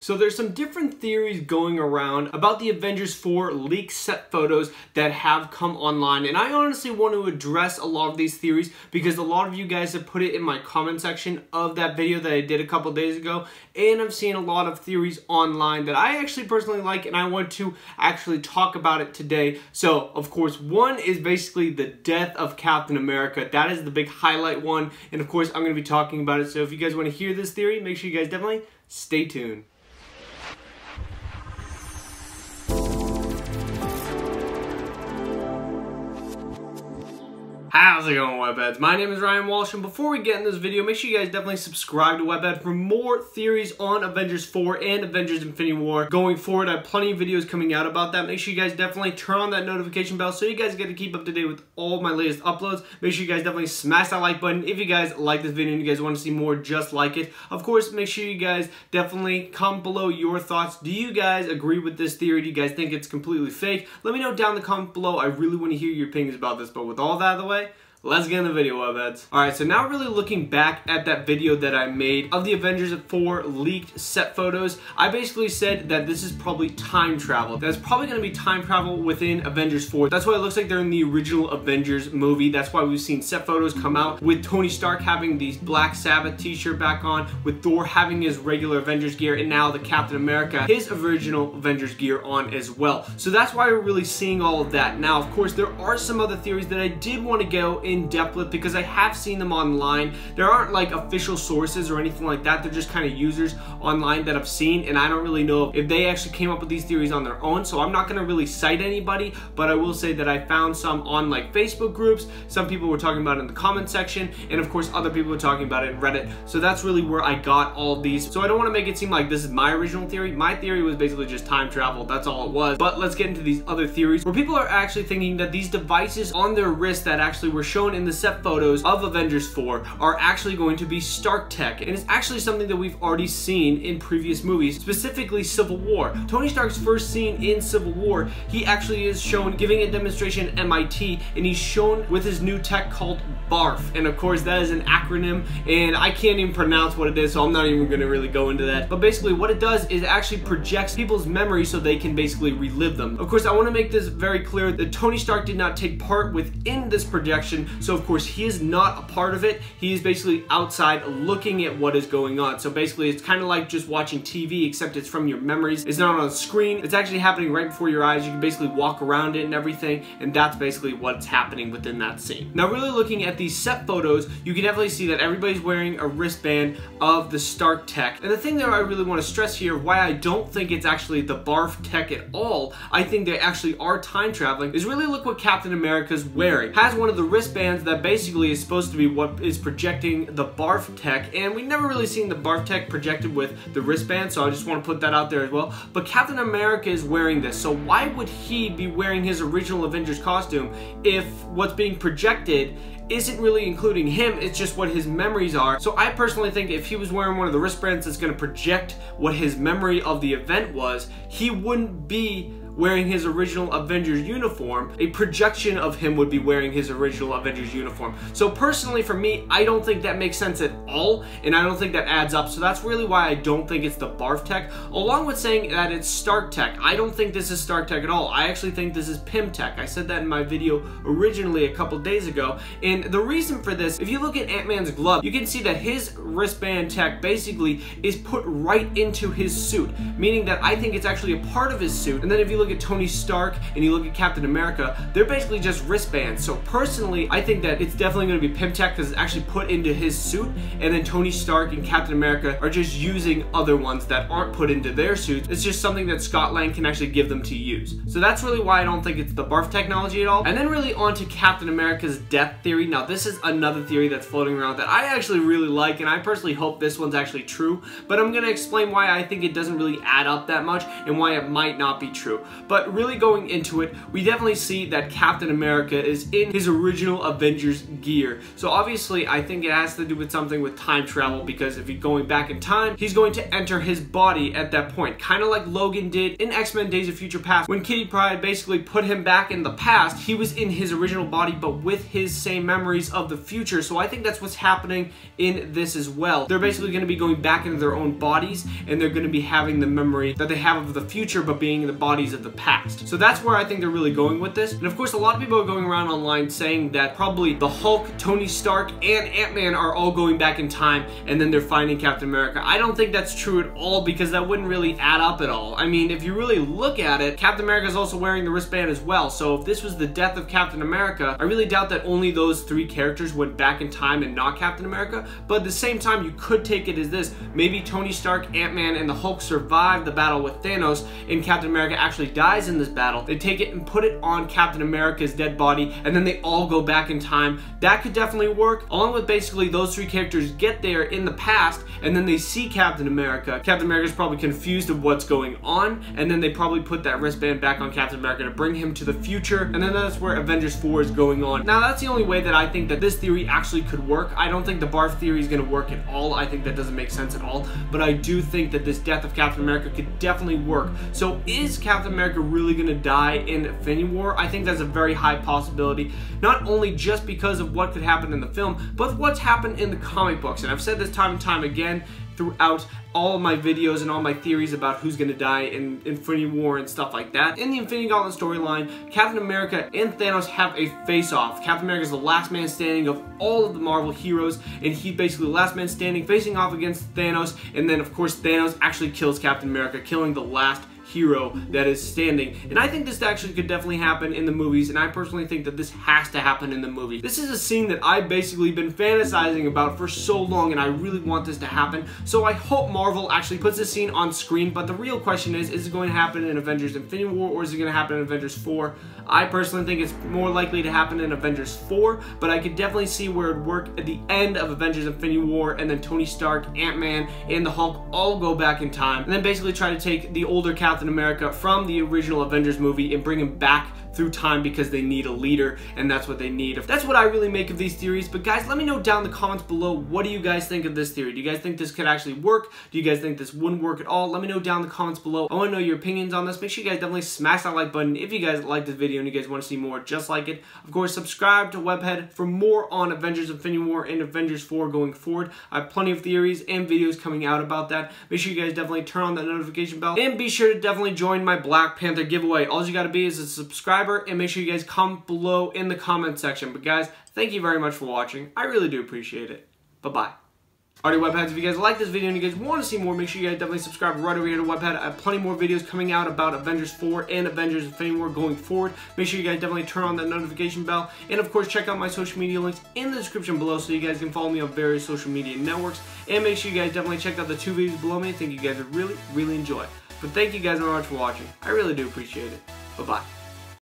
So there's some different theories going around about the Avengers 4 leaked set photos that have come online, and I honestly want to address a lot of these theories because a lot of you guys have put it in my comment section of that video that I did a couple days ago, and I've seen a lot of theories online that I actually personally like, and I want to actually talk about it today. So of course, one is basically the death of Captain America. That is the big highlight one, and of course I'm going to be talking about it. So if you guys want to hear this theory, make sure you guys definitely stay tuned. How's it going, Webheads? My name is Ryan Walsh, and before we get in this video, make sure you guys definitely subscribe to Webhead for more theories on Avengers 4 and Avengers Infinity War going forward. I have plenty of videos coming out about that. Make sure you guys definitely turn on that notification bell so you guys get to keep up to date with all my latest uploads. Make sure you guys definitely smash that like button if you guys like this video and you guys want to see more just like it. Of course, make sure you guys definitely comment below your thoughts. Do you guys agree with this theory? Do you guys think it's completely fake? Let me know down in the comment below. I really want to hear your opinions about this, but with all that out of the way, let's get in the video, Webheads. Alright, so now really looking back at that video that I made of the Avengers 4 leaked set photos, I basically said that this is probably time travel. That's probably going to be time travel within Avengers 4. That's why it looks like they're in the original Avengers movie. That's why we've seen set photos come out with Tony Stark having the Black Sabbath t-shirt back on, with Thor having his regular Avengers gear, and now the Captain America, his original Avengers gear on as well. So that's why we're really seeing all of that. Now, of course, there are some other theories that I did want to go in depth with because I have seen them online. There aren't like official sources or anything like that. They're just kind of users online that I've seen, and I don't really know if they actually came up with these theories on their own, so I'm not going to really cite anybody, but I will say that I found some on like Facebook groups. Some people were talking about it in the comment section, and of course other people were talking about it in Reddit. So that's really where I got all of these. So I don't want to make it seem like this is my original theory. My theory was basically just time travel. That's all it was. But let's get into these other theories where people are actually thinking that these devices on their wrist that actually were shown in the set photos of Avengers 4 are actually going to be Stark Tech, and it's actually something that we've already seen in previous movies, specifically Civil War. Tony Stark's first scene in Civil War, he actually is shown giving a demonstration at MIT, and he's shown with his new tech called Barf, and of course that is an acronym, and I can't even pronounce what it is, so I'm not even going to really go into that. But basically what it does is it actually projects people's memories so they can basically relive them. Of course, I want to make this very clear that Tony Stark did not take part within this projection, so of course he is not a part of it. He is basically outside looking at what is going on. So basically it's kind of like just watching TV, except it's from your memories. It's not on a screen. It's actually happening right before your eyes. You can basically walk around it and everything, and that's basically what's happening within that scene. Now really looking at these set photos, you can definitely see that everybody's wearing a wristband of the Stark Tech. And the thing that I really want to stress here, why I don't think it's actually the Barf Tech at all, I think they actually are time traveling, is really look what Captain America's wearing. Has one of the wristbands that basically is supposed to be what is projecting the Barf Tech, and we never really seen the Barf Tech projected with the wristband, so I just want to put that out there as well. But Captain America is wearing this, so why would he be wearing his original Avengers costume if what's being projected isn't really including him, it's just what his memories are? So I personally think if he was wearing one of the wristbands that's going to project what his memory of the event was, he wouldn't be wearing his original Avengers uniform. A projection of him would be wearing his original Avengers uniform. So personally for me, I don't think that makes sense at all, and I don't think that adds up. So that's really why I don't think it's the Barf Tech, along with saying that it's Stark Tech. I don't think this is Stark Tech at all. I actually think this is Pym Tech. I said that in my video originally a couple days ago, and the reason for this, if you look at Ant-Man's glove, you can see that his wristband tech basically is put right into his suit, meaning that I think it's actually a part of his suit. And then if you look at Tony Stark and you look at Captain America, they're basically just wristbands. So personally, I think that it's definitely going to be Pym Tech because it's actually put into his suit, and then Tony Stark and Captain America are just using other ones that aren't put into their suits. It's just something that Scott Lang can actually give them to use. So that's really why I don't think it's the Barf technology at all. And then really on to Captain America's death theory. Now this is another theory that's floating around that I actually really like, and I personally hope this one's actually true, but I'm going to explain why I think it doesn't really add up that much and why it might not be true. But really going into it, we definitely see that Captain America is in his original Avengers gear. So obviously I think it has to do with something with time travel, because if he's going back in time, he's going to enter his body at that point, kind of like Logan did in X-Men Days of Future Past. When Kitty Pryde basically put him back in the past, he was in his original body but with his same memories of the future. So I think that's what's happening in this as well. They're basically going to be going back into their own bodies, and they're going to be having the memory that they have of the future, but being in the bodies of the past. So that's where I think they're really going with this. And of course, a lot of people are going around online saying that probably the Hulk, Tony Stark, and Ant-Man are all going back in time, and then they're finding Captain America. I don't think that's true at all, because that wouldn't really add up at all. I mean, if you really look at it, Captain America is also wearing the wristband as well. So if this was the death of Captain America, I really doubt that only those 3 characters went back in time and not Captain America. But at the same time, you could take it as this. Maybe Tony Stark, Ant-Man, and the Hulk survive the battle with Thanos, and Captain America actually dies in this battle. They take it and put it on Captain America's dead body, and then they all go back in time. That could definitely work, along with basically those 3 characters get there in the past, and then they see Captain America. Captain America's probably confused of what's going on, and then they probably put that wristband back on Captain America to bring him to the future, and then that's where Avengers 4 is going on. Now, that's the only way that I think that this theory actually could work. I don't think the Barf theory is going to work at all. I think that doesn't make sense at all, but I do think that this death of Captain America could definitely work. So is Captain America really going to die in Infinity War? I think that's a very high possibility, not only just because of what could happen in the film, but what's happened in the comic books. And I've said this time and time again throughout all of my videos and all my theories about who's going to die in Infinity War and stuff like that. In the Infinity Gauntlet storyline, Captain America and Thanos have a face-off. Captain America is the last man standing of all of the Marvel heroes, and he's basically the last man standing facing off against Thanos, and then of course Thanos actually kills Captain America, killing the last hero that is standing. And I think this actually could definitely happen in the movies, and I personally think that this has to happen in the movie. This is a scene that I've basically been fantasizing about for so long, and I really want this to happen. So I hope Marvel actually puts this scene on screen, but the real question is it going to happen in Avengers Infinity War, or is it going to happen in Avengers 4? I personally think it's more likely to happen in Avengers 4, but I could definitely see where it would work at the end of Avengers Infinity War, and then Tony Stark, Ant-Man, and the Hulk all go back in time, and then basically try to take the older Captain America from the original Avengers movie and bring him back through time, because they need a leader, and that's what they need. That's what I really make of these theories. But guys, let me know down in the comments below, what do you guys think of this theory? Do you guys think this could actually work? Do you guys think this wouldn't work at all? Let me know down in the comments below. I want to know your opinions on this. Make sure you guys definitely smash that like button if you guys like this video and you guys want to see more just like it. Of course, subscribe to Webhead for more on Avengers Infinity War and Avengers 4 going forward. I have plenty of theories and videos coming out about that. Make sure you guys definitely turn on that notification bell, and be sure to definitely join my Black Panther giveaway. All you got to be is a subscriber, and make sure you guys comment below in the comment section. But guys, thank you very much for watching. I really do appreciate it. Bye-bye. Alrighty, Webheads, if you guys like this video and you guys want to see more, make sure you guys definitely subscribe right over here to Webhead. I have plenty more videos coming out about Avengers 4 and Avengers Infinity War going forward. Make sure you guys definitely turn on that notification bell. And of course, check out my social media links in the description below so you guys can follow me on various social media networks. And make sure you guys definitely check out the 2 videos below me. I think you guys would really, really enjoy. But thank you guys very much for watching. I really do appreciate it. Bye-bye.